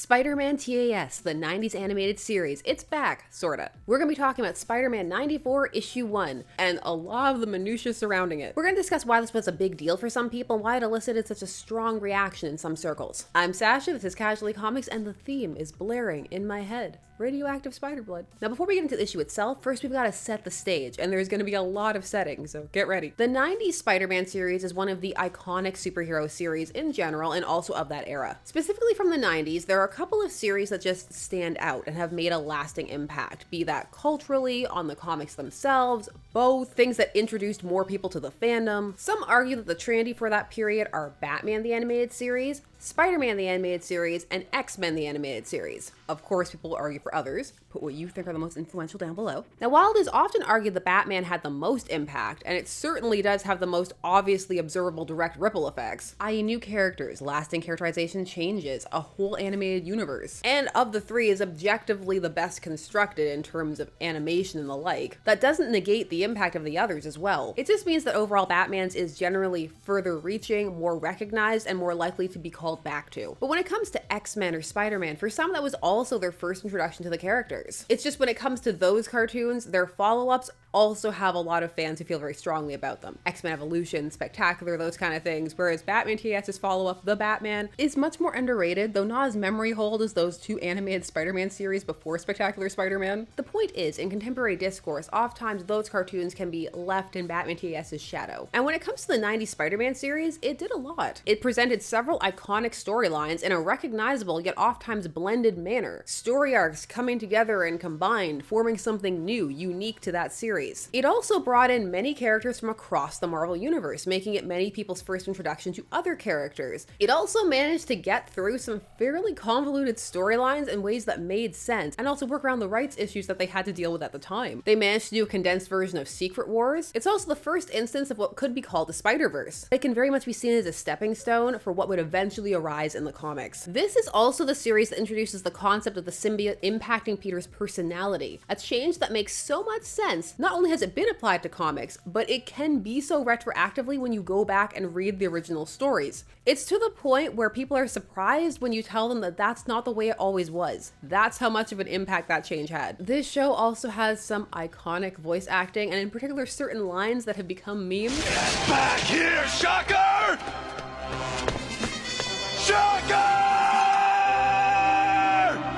Spider-Man TAS, the 90s animated series. It's back, sorta. We're gonna be talking about Spider-Man 94 issue 1 and a lot of the minutiae surrounding it. We're gonna discuss why this was a big deal for some people and why it elicited such a strong reaction in some circles. I'm Sasha, this is Casually Comics, and the theme is blaring in my head. Radioactive spider blood. Now before we get into the issue itself, first we've got to set the stage, and there's going to be a lot of setting, so get ready. The 90s Spider-Man series is one of the iconic superhero series in general and also of that era. Specifically from the 90s, there are a couple of series that just stand out and have made a lasting impact, be that culturally, on the comics themselves, both, things that introduced more people to the fandom. Some argue that the trendy for that period are Batman the Animated Series, Spider-Man the Animated Series, and X-Men the Animated Series. Of course, people argue for others. Put what you think are the most influential down below. Now, while it is often argued that Batman had the most impact, and it certainly does have the most obviously observable direct ripple effects, i.e. new characters, lasting characterization changes, a whole animated universe, and of the three is objectively the best constructed in terms of animation and the like, that doesn't negate the impact of the others as well. It just means that overall Batman's is generally further reaching, more recognized, and more likely to be called back to. But when it comes to X-Men or Spider-Man, for some that was also their first introduction to the characters. It's just when it comes to those cartoons, their follow-ups also have a lot of fans who feel very strongly about them. X-Men Evolution, Spectacular, those kind of things, whereas Batman TS's follow-up, The Batman, is much more underrated, though not as memory hold as those two animated Spider-Man series before Spectacular Spider-Man. The point is, in contemporary discourse, oftentimes those cartoons can be left in Batman TS's shadow. And when it comes to the 90s Spider-Man series, it did a lot. It presented several iconic storylines in a recognizable yet oftentimes blended manner. Story arcs coming together and combined, forming something new, unique to that series. It also brought in many characters from across the Marvel Universe, making it many people's first introduction to other characters. It also managed to get through some fairly convoluted storylines in ways that made sense, and also work around the rights issues that they had to deal with at the time. They managed to do a condensed version of Secret Wars. It's also the first instance of what could be called the Spider-Verse. It can very much be seen as a stepping stone for what would eventually arise in the comics. This is also the series that introduces the concept of the symbiote impacting Peter's personality, a change that makes so much sense. Not only has it been applied to comics, but it can be so retroactively when you go back and read the original stories. It's to the point where people are surprised when you tell them that that's not the way it always was. That's how much of an impact that change had. This show also has some iconic voice acting, and in particular certain lines that have become memes. Get back here, Shocker! Shocker!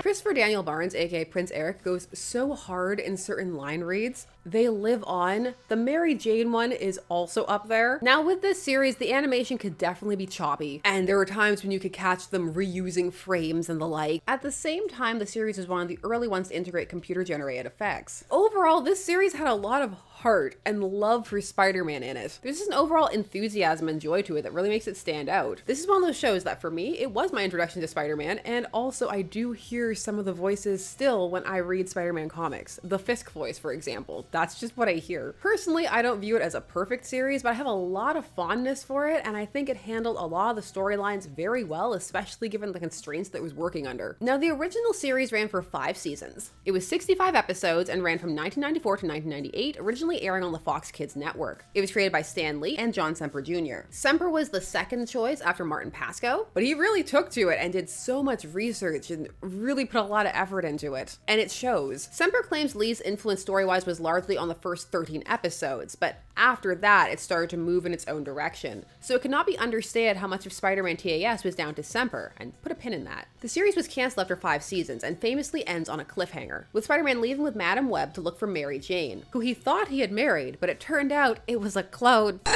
Christopher Daniel Barnes, aka Prince Eric, goes so hard in certain line reads. They live on. The Mary Jane one is also up there. Now with this series, the animation could definitely be choppy, and there were times when you could catch them reusing frames and the like. At the same time, the series was one of the early ones to integrate computer-generated effects. Overall, this series had a lot of heart and love for Spider-Man in it. There's just an overall enthusiasm and joy to it that really makes it stand out. This is one of those shows that for me, it was my introduction to Spider-Man, and also I do hear some of the voices still when I read Spider-Man comics. The Fisk voice, for example. That's just what I hear. Personally, I don't view it as a perfect series, but I have a lot of fondness for it, and I think it handled a lot of the storylines very well, especially given the constraints that it was working under. Now, the original series ran for 5 seasons. It was 65 episodes and ran from 1994 to 1998, originally airing on the Fox Kids network. It was created by Stan Lee and John Semper Jr. Semper was the second choice after Martin Pasco, but he really took to it and did so much research and really put a lot of effort into it. And it shows. Semper claims Lee's influence story-wise was largely on the first 13 episodes, but after that, it started to move in its own direction. So it cannot be understated how much of Spider-Man TAS was down to Semper, and put a pin in that. The series was canceled after 5 seasons and famously ends on a cliffhanger, with Spider-Man leaving with Madam Web to look for Mary Jane, who he thought he had married, but it turned out it was a clone. No!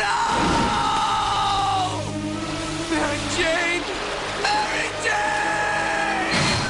Mary Jane! Mary Jane!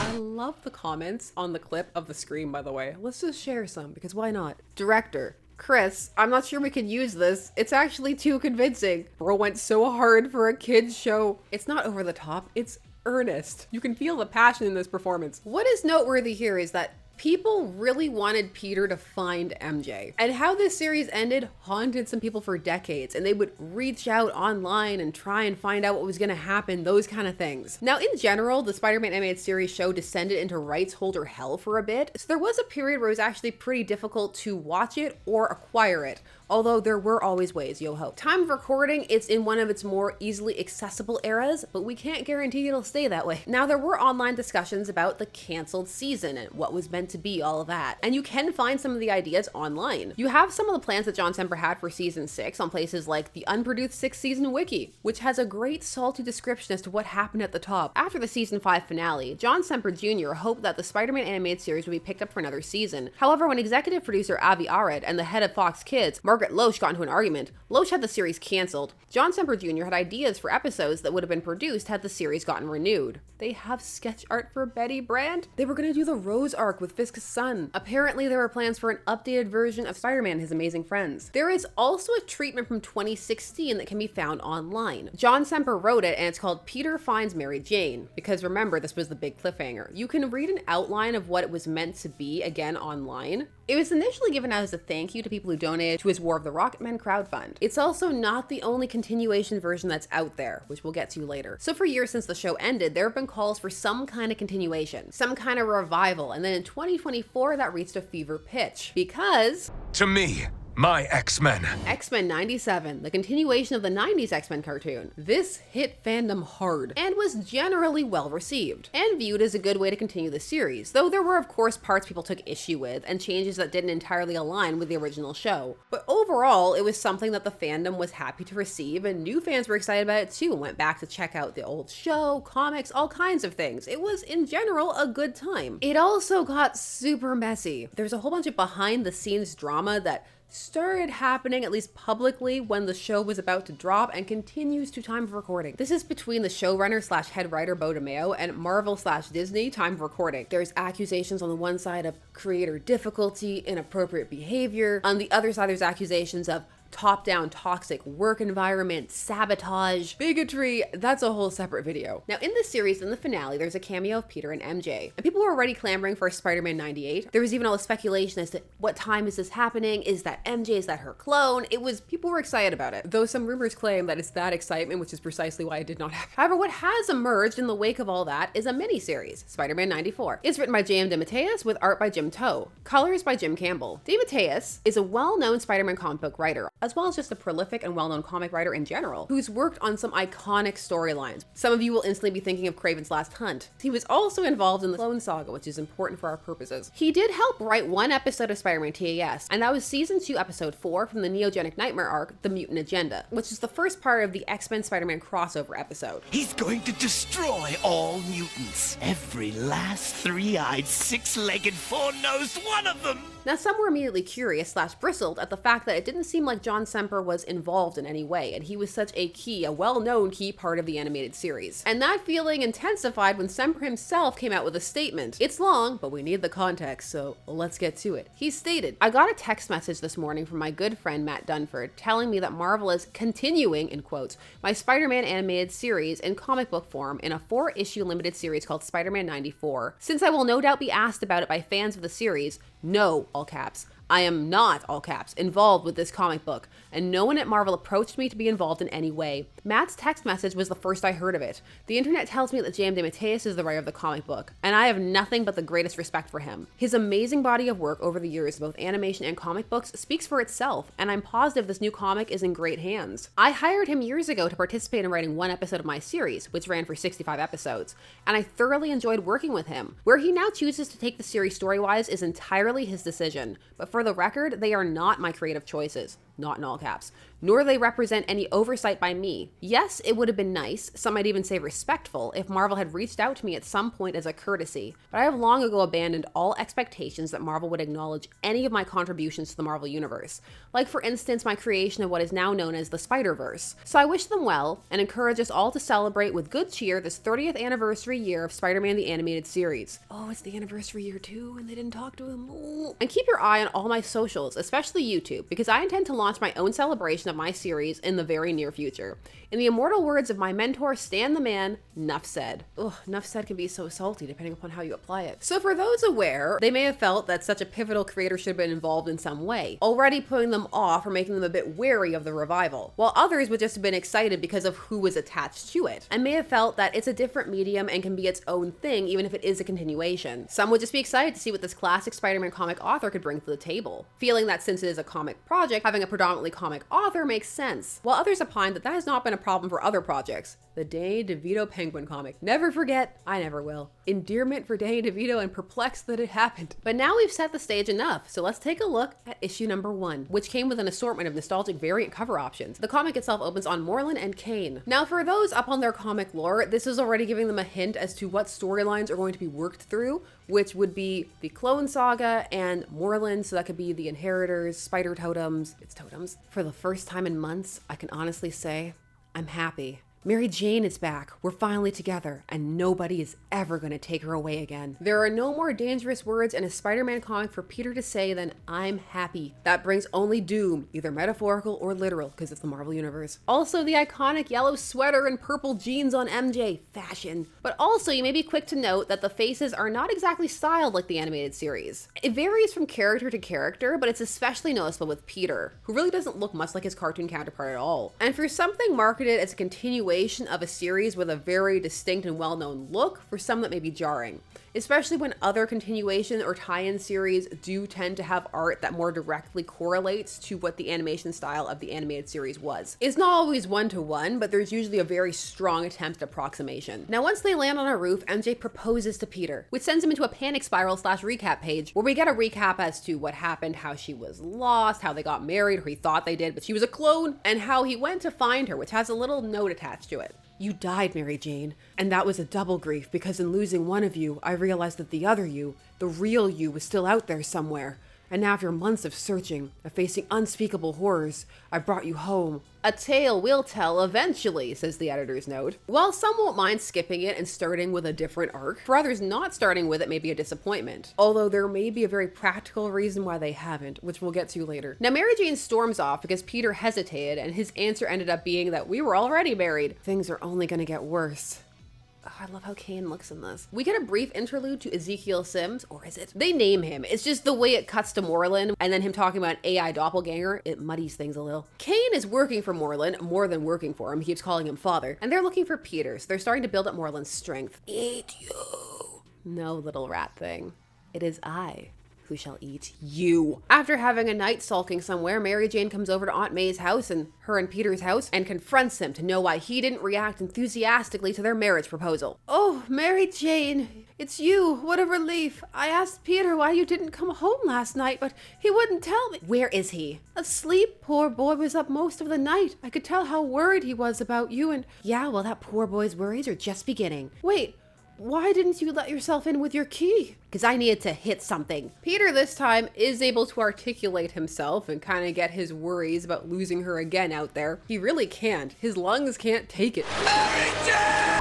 I love the comments on the clip of the scream, by the way. Let's just share some, because why not? Director: Chris, I'm not sure we could use this. It's actually too convincing. Bro went so hard for a kid's show. It's not over the top, it's earnest. You can feel the passion in this performance. What is noteworthy here is that people really wanted Peter to find MJ, and how this series ended haunted some people for decades, and they would reach out online and try and find out what was going to happen, those kind of things. Now, in general, the Spider-Man animated series show descended into rights holder hell for a bit, so there was a period where it was actually pretty difficult to watch it or acquire it. although there were always ways, yo ho. Time of recording, it's in one of its more easily accessible eras, but we can't guarantee it'll stay that way. Now, there were online discussions about the canceled season and what was meant to be, all of that, and you can find some of the ideas online. You have some of the plans that John Semper had for season 6 on places like the Unproduced 6th Season Wiki, which has a great salty description as to what happened at the top. After the season 5 finale, John Semper Jr. hoped that the Spider-Man animated series would be picked up for another season. However, when executive producer Avi Arad and the head of Fox Kids, Margaret Loesch, got into an argument, Loesch had the series canceled. John Semper Jr. had ideas for episodes that would have been produced had the series gotten renewed. They have sketch art for Betty Brant. They were going to do the Rose arc with Fisk's son. Apparently, there were plans for an updated version of Spider-Man and His Amazing Friends. There is also a treatment from 2016 that can be found online. John Semper wrote it, and it's called Peter Finds Mary Jane, because remember, this was the big cliffhanger. You can read an outline of what it was meant to be again online. It was initially given out as a thank you to people who donated to his War of the Rocketmen crowdfund. It's also not the only continuation version that's out there, which we'll get to later. So for years since the show ended, there have been calls for some kind of continuation, some kind of revival, and then in 2024 that reached a fever pitch, because To me, my X-Men. X-Men 97, the continuation of the 90s X-Men cartoon. This hit fandom hard and was generally well received and viewed as a good way to continue the series, though there were of course parts people took issue with and changes that didn't entirely align with the original show. But overall, it was something that the fandom was happy to receive, and new fans were excited about it too and went back to check out the old show, comics, all kinds of things. It was in general a good time. It also got super messy. There's a whole bunch of behind the scenes drama that started happening, at least publicly, when the show was about to drop and continues to time of recording. This is between the showrunner slash head writer Bo DeMeo and Marvel slash Disney time of recording. There's accusations on the one side of creator difficulty, inappropriate behavior. On the other side, there's accusations of top-down toxic work environment, sabotage, bigotry. That's a whole separate video. Now in this series, in the finale, there's a cameo of Peter and MJ, and people were already clamoring for Spider-Man 98. There was even all the speculation as to what time is this happening? Is that MJ? Is that her clone? People were excited about it, though some rumors claim that it's that excitement, which is precisely why it did not happen. However, what has emerged in the wake of all that is a mini-series, Spider-Man 94. It's written by J.M. DeMatteis with art by Jim Toh, colors by Jim Campbell. DeMatteis is a well-known Spider-Man comic book writer, as well as just a prolific and well-known comic writer in general, who's worked on some iconic storylines. Some of you will instantly be thinking of Kraven's Last Hunt. He was also involved in the Clone Saga, which is important for our purposes. He did help write one episode of Spider-Man TAS, and that was season 2, episode 4 from the Neogenic Nightmare arc, The Mutant Agenda, which is the first part of the X-Men Spider-Man crossover episode. He's going to destroy all mutants. Every last three-eyed, six-legged, four-nosed one of them! Now, some were immediately curious / bristled at the fact that it didn't seem like John Semper was involved in any way, and he was such a well-known key part of the animated series. And that feeling intensified when Semper himself came out with a statement. It's long, but we need the context, so let's get to it. He stated, "I got a text message this morning from my good friend Matt Dunford telling me that Marvel is continuing, in quotes, my Spider-Man animated series in comic book form in a 4-issue limited series called Spider-Man 94. Since I will no doubt be asked about it by fans of the series, no, all caps, I am not, all caps, involved with this comic book, and no one at Marvel approached me to be involved in any way. Matt's text message was the first I heard of it. The internet tells me that J.M. DeMatteis is the writer of the comic book, and I have nothing but the greatest respect for him. His amazing body of work over the years, both animation and comic books, speaks for itself, and I'm positive this new comic is in great hands. I hired him years ago to participate in writing one episode of my series, which ran for 65 episodes, and I thoroughly enjoyed working with him. Where he now chooses to take the series story-wise is entirely his decision, but for the record, they are not my creative choices, not in all caps, nor do they represent any oversight by me. Yes, it would have been nice, some might even say respectful, if Marvel had reached out to me at some point as a courtesy, but I have long ago abandoned all expectations that Marvel would acknowledge any of my contributions to the Marvel Universe, like for instance my creation of what is now known as the Spider-Verse. So I wish them well, and encourage us all to celebrate with good cheer this 30th anniversary year of Spider-Man the Animated Series. Oh, it's the anniversary year too, and they didn't talk to him. Ooh. And keep your eye on all my socials, especially YouTube, because I intend to launch my own celebration of my series in the very near future. In the immortal words of my mentor, Stan the Man, nuff said. Ugh, nuff said can be so salty depending upon how you apply it. So for those aware, they may have felt that such a pivotal creator should have been involved in some way, already putting them off or making them a bit wary of the revival, while others would just have been excited because of who was attached to it, and may have felt that it's a different medium and can be its own thing even if it is a continuation. Some would just be excited to see what this classic Spider-Man comic author could bring to the table, feeling that since it is a comic project, having a predominantly comic author makes sense, while others opine that that has not been a problem for other projects. The Danny DeVito Penguin comic. Never forget, I never will. Endearment for Danny DeVito and perplexed that it happened. But now we've set the stage enough, so let's take a look at issue number 1, which came with an assortment of nostalgic variant cover options. The comic itself opens on Morlun and Kane. Now for those up on their comic lore, this is already giving them a hint as to what storylines are going to be worked through, which would be the Clone Saga and Morlun, so that could be the Inheritors, Spider Totems, it's totems. For the first time in months, I can honestly say, I'm happy. Mary Jane is back, we're finally together, and nobody is ever gonna take her away again. There are no more dangerous words in a Spider-Man comic for Peter to say than I'm happy. That brings only doom, either metaphorical or literal, because it's the Marvel Universe. Also the iconic yellow sweater and purple jeans on MJ, fashion. But also you may be quick to note that the faces are not exactly styled like the animated series. It varies from character to character, but it's especially noticeable with Peter, who really doesn't look much like his cartoon counterpart at all. And for something marketed as a continuation of a series with a very distinct and well-known look, for some that may be jarring, especially when other continuation or tie-in series do tend to have art that more directly correlates to what the animation style of the animated series was. It's not always one-to-one, but there's usually a very strong attempt at approximation. Now once they land on a roof, MJ proposes to Peter, which sends him into a panic spiral / recap page where we get a recap as to what happened, how she was lost, how they got married, or he thought they did but she was a clone, and how he went to find her, which has a little note attached to it. You died, Mary Jane, and that was a double grief because in losing one of you, I realized that the other you, the real you, was still out there somewhere. And now after months of searching, of facing unspeakable horrors, I brought you home. A tale we'll tell eventually, says the editor's note. While some won't mind skipping it and starting with a different arc, for others not starting with it may be a disappointment. Although there may be a very practical reason why they haven't, which we'll get to later. Now Mary Jane storms off because Peter hesitated and his answer ended up being that we were already married. Things are only gonna get worse. Oh, I love how Kane looks in this. We get a brief interlude to Ezekiel Sims, or is it? They name him. It's just the way it cuts to Morlun and then him talking about an AI doppelganger. It muddies things a little. Kane is working for Morlun, more than working for him. He keeps calling him father. And they're looking for Peter, so they're starting to build up Morlun's strength. Eat you. No, little rat thing. It is I who shall eat you. After having a night sulking somewhere, Mary Jane comes over to Aunt May's house and her and Peter's house and confronts him to know why he didn't react enthusiastically to their marriage proposal. Oh, Mary Jane, it's you. What a relief. I asked Peter why you didn't come home last night, but he wouldn't tell me. Where is he? Asleep. Poor boy was up most of the night. I could tell how worried he was about you and... Yeah, well, that poor boy's worries are just beginning. Wait. Why didn't you let yourself in with your key? Because I needed to hit something. Peter this time is able to articulate himself and kind of get his worries about losing her again out there. He really can't. His lungs can't take it. I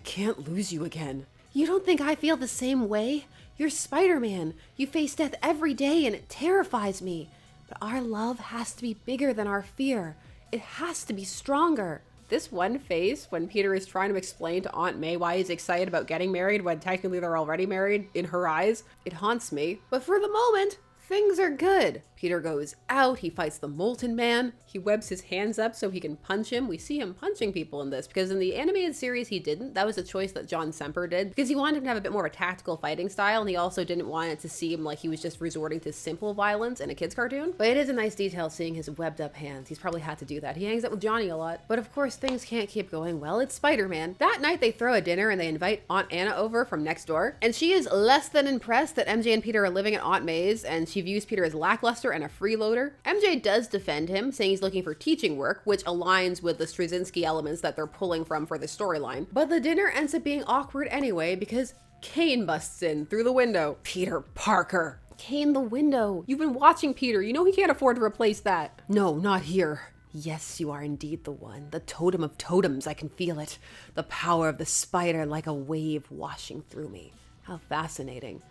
can't lose you again. You don't think I feel the same way? You're Spider-Man. You face death every day and it terrifies me. But our love has to be bigger than our fear. It has to be stronger. This one face when Peter is trying to explain to Aunt May why he's excited about getting married when technically they're already married, in her eyes, it haunts me. But for the moment, things are good. Peter goes out, he fights the Molten Man, he webs his hands up so he can punch him. We see him punching people in this because in the animated series he didn't. That was a choice that John Semper did because he wanted him to have a bit more of a tactical fighting style and he also didn't want it to seem like he was just resorting to simple violence in a kid's cartoon. But it is a nice detail seeing his webbed up hands. He's probably had to do that. He hangs out with Johnny a lot. But of course things can't keep going well. It's Spider-Man. That night they throw a dinner and they invite Aunt Anna over from next door and she is less than impressed that MJ and Peter are living at Aunt May's and she views Peter as lackluster and a freeloader. MJ does defend him, saying he's looking for teaching work, which aligns with the Straczynski elements that they're pulling from for the storyline. But the dinner ends up being awkward anyway because Kane busts in through the window. Peter Parker. Kane the window. You've been watching Peter. You know he can't afford to replace that. No, not here. Yes, you are indeed the one. The totem of totems, I can feel it. The power of the spider like a wave washing through me. How fascinating.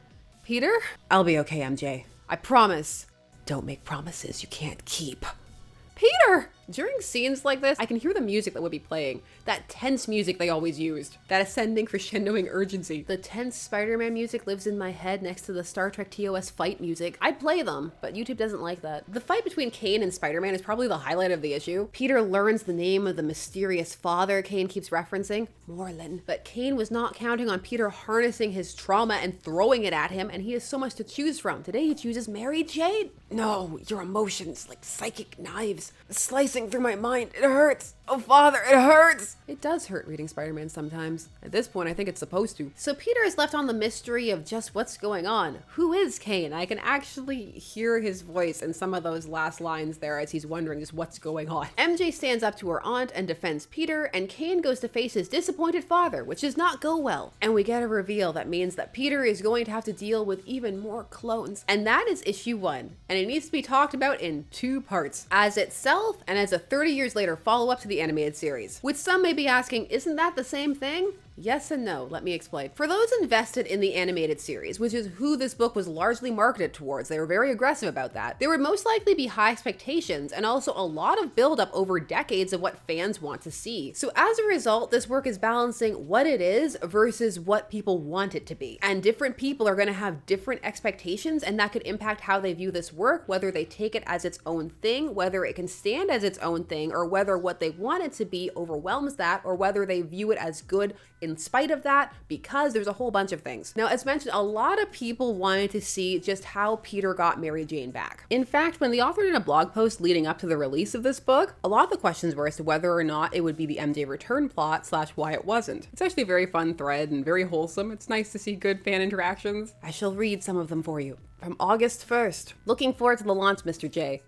Peter? I'll be okay, MJ. I promise. Don't make promises you can't keep. Peter! During scenes like this, I can hear the music that would be playing. That tense music they always used. That ascending crescendoing urgency. The tense Spider-Man music lives in my head next to the Star Trek TOS fight music. I'd play them, but YouTube doesn't like that. The fight between Kane and Spider-Man is probably the highlight of the issue. Peter learns the name of the mysterious father Kane keeps referencing, Morlun. But Kane was not counting on Peter harnessing his trauma and throwing it at him, and he has so much to choose from. Today he chooses Mary Jane. No, your emotions, like psychic knives, slicing through my mind. It hurts. Oh, Father, it hurts. It does hurt reading Spider-Man sometimes. At this point, I think it's supposed to. So Peter is left on the mystery of just what's going on. Who is Kane? I can actually hear his voice in some of those last lines there as he's wondering just what's going on. MJ stands up to her aunt and defends Peter, and Kane goes to face his disappointed father, which does not go well. And we get a reveal that means that Peter is going to have to deal with even more clones. And that is issue 1. And it needs to be talked about in 2 parts, as itself and as a 30 years later follow-up to the animated series. Which some may be asking, isn't that the same thing? Yes and no, let me explain. For those invested in the animated series, which is who this book was largely marketed towards, they were very aggressive about that, there would most likely be high expectations and also a lot of buildup over decades of what fans want to see. So as a result, this work is balancing what it is versus what people want it to be. And different people are going to have different expectations, and that could impact how they view this work, whether they take it as its own thing, whether it can stand as its own thing, or whether what they want it to be overwhelms that, or whether they view it as good in spite of that, because there's a whole bunch of things. Now, as mentioned, a lot of people wanted to see just how Peter got Mary Jane back. In fact, when the author did a blog post leading up to the release of this book, a lot of the questions were as to whether or not it would be the MJ return plot / why it wasn't. It's actually a very fun thread and very wholesome. It's nice to see good fan interactions. I shall read some of them for you. From August 1st. Looking forward to the launch, Mr. J.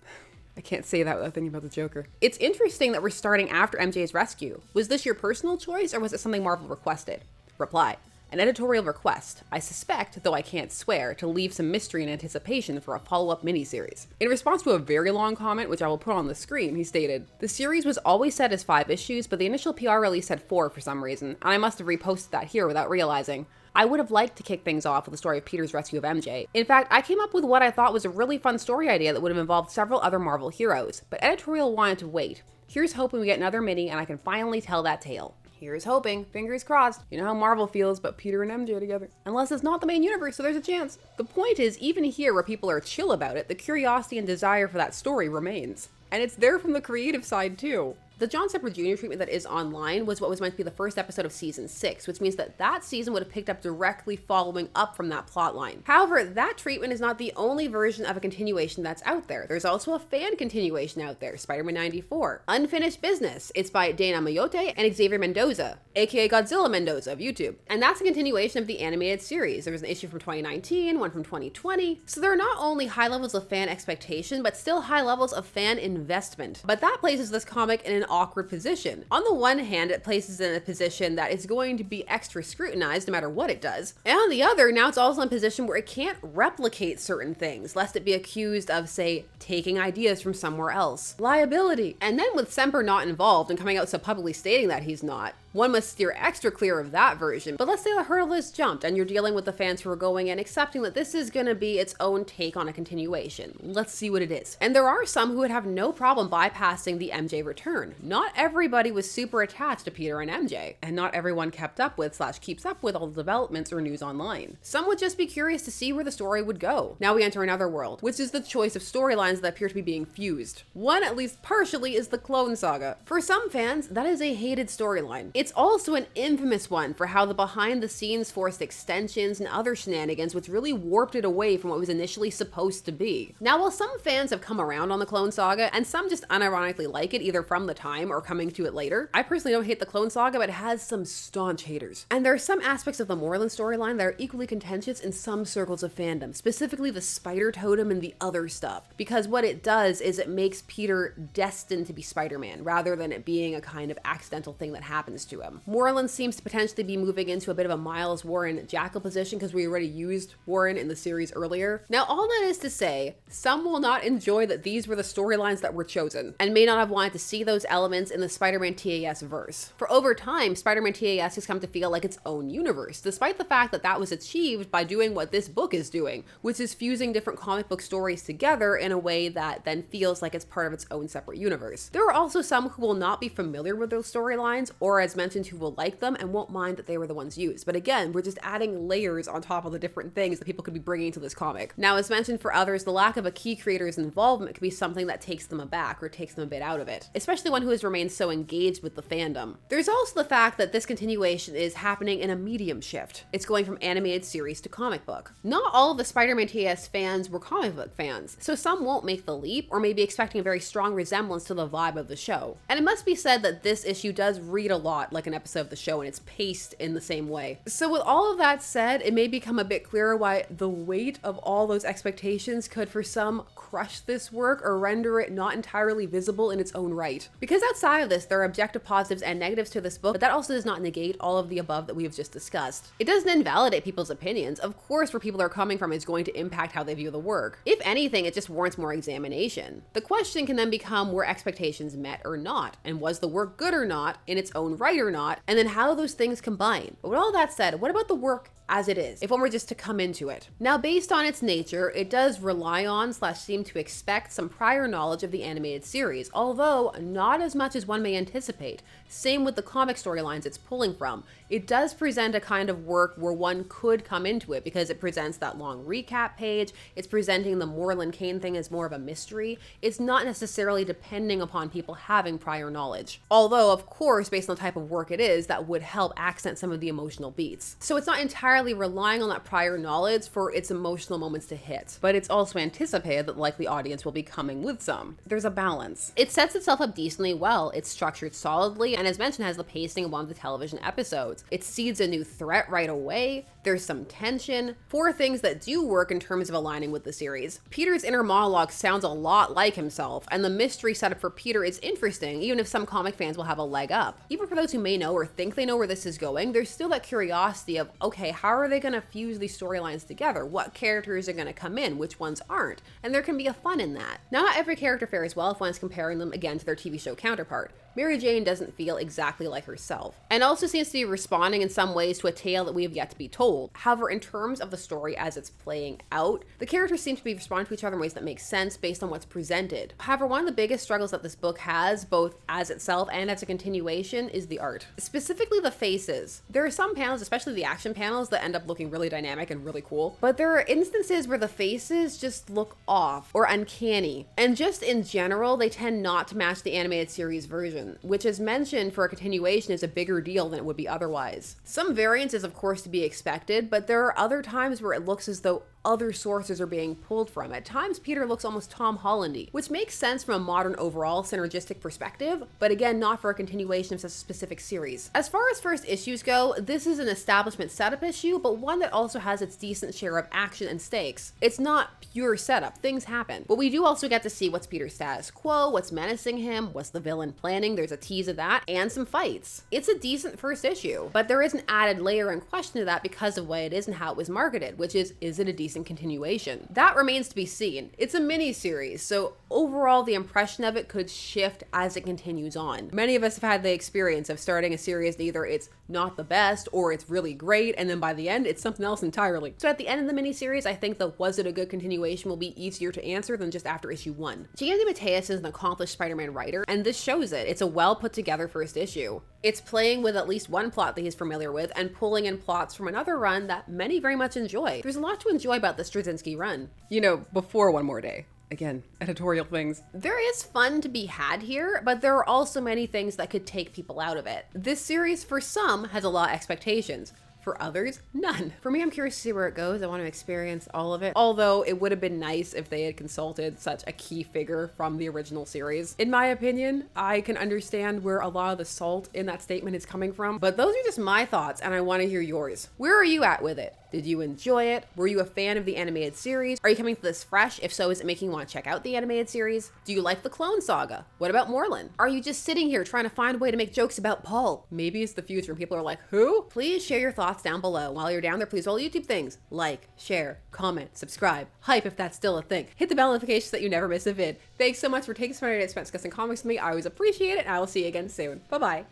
I can't say that without thinking about the Joker. It's interesting that we're starting after MJ's rescue. Was this your personal choice, or was it something Marvel requested? Reply. An editorial request. I suspect, though I can't swear, to leave some mystery and anticipation for a follow-up miniseries. In response to a very long comment, which I will put on the screen, he stated, "The series was always set as 5 issues, but the initial PR release said 4 for some reason, and I must have reposted that here without realizing. I would have liked to kick things off with the story of Peter's rescue of MJ. In fact, I came up with what I thought was a really fun story idea that would have involved several other Marvel heroes, but editorial wanted to wait. Here's hoping we get another mini and I can finally tell that tale." Here's hoping, fingers crossed. You know how Marvel feels about Peter and MJ together. Unless it's not the main universe, so there's a chance. The point is, even here where people are chill about it, the curiosity and desire for that story remains. And it's there from the creative side too. The John Sepper Jr. treatment that is online was what was meant to be the first episode of season 6, which means that that season would have picked up directly following up from that plot line. However, that treatment is not the only version of a continuation that's out there. There's also a fan continuation out there, Spider-Man 94. Unfinished Business. It's by Dana Mayotte and Xavier Mendoza, aka Godzilla Mendoza of YouTube. And that's a continuation of the animated series. There was an issue from 2019, one from 2020. So there are not only high levels of fan expectation, but still high levels of fan investment. But that places this comic in an awkward position. On the one hand, it places it in a position that is going to be extra scrutinized no matter what it does. And on the other, now it's also in a position where it can't replicate certain things, lest it be accused of, say, taking ideas from somewhere else. Liability. And then with Semper not involved and coming out so publicly stating that he's not, one must steer extra clear of that version. But let's say the hurdle is jumped and you're dealing with the fans who are going in accepting that this is going to be its own take on a continuation. Let's see what it is. And there are some who would have no problem bypassing the MJ return. Not everybody was super attached to Peter and MJ, and not everyone kept up with / keeps up with all the developments or news online. Some would just be curious to see where the story would go. Now we enter another world, which is the choice of storylines that appear to be being fused. One, at least partially, is the Clone Saga. For some fans, that is a hated storyline. It's also an infamous one for how the behind-the-scenes forced extensions and other shenanigans which really warped it away from what was initially supposed to be. Now, while some fans have come around on the Clone Saga, and some just unironically like it either from the time or coming to it later, I personally don't hate the Clone Saga, but it has some staunch haters. And there are some aspects of the Morlun storyline that are equally contentious in some circles of fandom, specifically the Spider Totem and the other stuff, because what it does is it makes Peter destined to be Spider-Man, rather than it being a kind of accidental thing that happens to him. Moreland seems to potentially be moving into a bit of a Miles Warren Jackal position because we already used Warren in the series earlier. Now, all that is to say, some will not enjoy that these were the storylines that were chosen and may not have wanted to see those elements in the Spider-Man TAS verse. For over time, Spider-Man TAS has come to feel like its own universe, despite the fact that that was achieved by doing what this book is doing, which is fusing different comic book stories together in a way that then feels like it's part of its own separate universe. There are also some who will not be familiar with those storylines, or as mentioned, who will like them and won't mind that they were the ones used. But again, we're just adding layers on top of the different things that people could be bringing to this comic. Now, as mentioned, for others, the lack of a key creator's involvement could be something that takes them aback or takes them a bit out of it, especially one who has remained so engaged with the fandom. There's also the fact that this continuation is happening in a medium shift. It's going from animated series to comic book. Not all of the Spider-Man TAS fans were comic book fans, so some won't make the leap or may be expecting a very strong resemblance to the vibe of the show. And it must be said that this issue does read a lot like an episode of the show, and it's paced in the same way. So with all of that said, it may become a bit clearer why the weight of all those expectations could for some crush this work or render it not entirely visible in its own right. Because outside of this, there are objective positives and negatives to this book, but that also does not negate all of the above that we have just discussed. It doesn't invalidate people's opinions. Of course, where people are coming from is going to impact how they view the work. If anything, it just warrants more examination. The question can then become, were expectations met or not? And was the work good or not, in its own right or not? And then how those things combine. But with all that said, what about the work as it is, if one were just to come into it? Now, based on its nature, it does rely on / seem to expect some prior knowledge of the animated series, although not as much as one may anticipate. Same with the comic storylines it's pulling from. It does present a kind of work where one could come into it because it presents that long recap page, it's presenting the Moreland Kane thing as more of a mystery. It's not necessarily depending upon people having prior knowledge. Although, of course, based on the type of work it is, that would help accent some of the emotional beats. So it's not entirely relying on that prior knowledge for its emotional moments to hit, but it's also anticipated that the likely audience will be coming with some. There's a balance. It sets itself up decently well, it's structured solidly, and as mentioned, has the pacing of one of the television episodes. It seeds a new threat right away, there's some tension, 4 things that do work in terms of aligning with the series. Peter's inner monologue sounds a lot like himself, and the mystery setup for Peter is interesting, even if some comic fans will have a leg up. Even for those who may know or think they know where this is going, there's still that curiosity of, okay, how are they going to fuse these storylines together? What characters are going to come in? Which ones aren't? And there can be a fun in that. Not every character fares well if one's comparing them again to their TV show counterpart. Mary Jane doesn't feel exactly like herself, and also seems to be responding in some ways to a tale that we have yet to be told. However, in terms of the story as it's playing out, the characters seem to be responding to each other in ways that make sense based on what's presented. However, one of the biggest struggles that this book has, both as itself and as a continuation, is the art. Specifically the faces. There are some panels, especially the action panels, that end up looking really dynamic and really cool, but there are instances where the faces just look off or uncanny, and just in general, they tend not to match the animated series version, which, as mentioned, for a continuation is a bigger deal than it would be otherwise. Some variance is of course to be expected, but there are other times where it looks as though other sources are being pulled from. At times, Peter looks almost Tom Holland-y, which makes sense from a modern overall synergistic perspective, but again, not for a continuation of such a specific series. As far as first issues go, this is an establishment setup issue, but one that also has its decent share of action and stakes. It's not pure setup, things happen. But we do also get to see what's Peter's status quo, what's menacing him, what's the villain planning, there's a tease of that, and some fights. It's a decent first issue, but there is an added layer and question to that because of what it is and how it was marketed, which is it a decent continuation? That remains to be seen. It's a mini-series, so overall the impression of it could shift as it continues on. Many of us have had the experience of starting a series that either it's not the best or it's really great, and then by the end it's something else entirely. So at the end of the mini-series, I think the was it a good continuation will be easier to answer than just after issue 1. J.M DeMatteis is an accomplished Spider-Man writer, and this shows it. It's a well put together first issue. It's playing with at least one plot that he's familiar with and pulling in plots from another run that many very much enjoy. There's a lot to enjoy about the Straczynski run. You know, before One More Day. Again, editorial things. There is fun to be had here, but there are also many things that could take people out of it. This series, for some, has a lot of expectations. For others, none. For me, I'm curious to see where it goes. I want to experience all of it. Although it would have been nice if they had consulted such a key figure from the original series. In my opinion, I can understand where a lot of the salt in that statement is coming from, but those are just my thoughts and I want to hear yours. Where are you at with it? Did you enjoy it? Were you a fan of the animated series? Are you coming to this fresh? If so, is it making you want to check out the animated series? Do you like the Clone Saga? What about Morlun? Are you just sitting here trying to find a way to make jokes about Paul? Maybe it's the future and people are like, who? Please share your thoughts down below. While you're down there, please all YouTube things. Like, share, comment, subscribe, hype if that's still a thing. Hit the bell notification so that you never miss a vid. Thanks so much for taking some time to spend discussing comics with me. I always appreciate it, and I will see you again soon. Bye-bye.